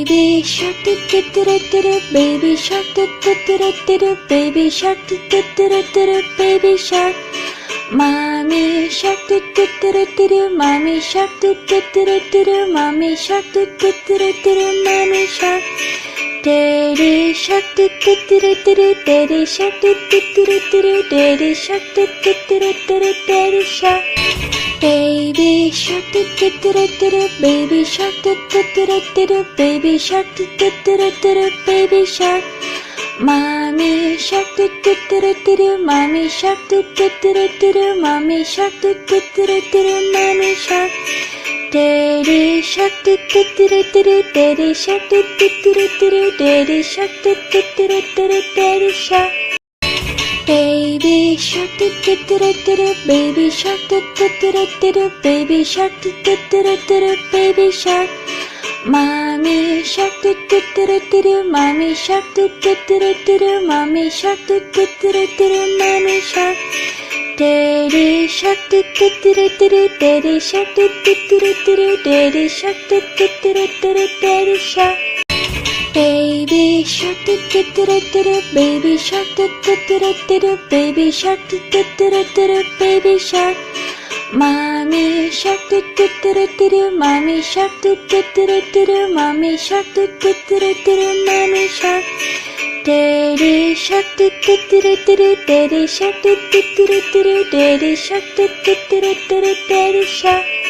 Baby shark do do do do do do, baby shark do do do do do do, baby shark do do do do do do, baby shark. Mommy shark do do do do do do, mommy shark do do do do do do, mommy shark do do do do do do, mommy shark. Daddy shark do do do do do do, daddy shark do do do do do do, daddy shark do do do do do do, daddy shark. Baby shark do do do do do do, baby shark do do do do do do, baby shark do do do do do do, baby shark. Mommy shark do do do do do do, mommy shark do do do do do do, mommy shark do do do do do do, mommy shark. Daddy shark do do do do do do, daddy shark do do do do do do, daddy shark do do do do do do, daddy shark. Baby shark do do do do do do, baby shark do do do do do do, baby shark do do do do do do, baby shark. Mommy shark do do do do do do, mommy shark do do do do do do, mommy shark do do do do do do, mommy shark. Daddy shark do do do do do do, daddy shark do do do do do do, daddy shark do do do do do do, daddy shark. Baby shark do do do do do do, baby shark do do do do do do, baby shark do do do do do do, baby shark. Mommy shark do do do do do do, mommy shark do do do do do do, mommy shark do do do do do do, mommy shark. Daddy shark do do do do do do, daddy shark do do do do do do, daddy shark do do do do do do, daddy shark.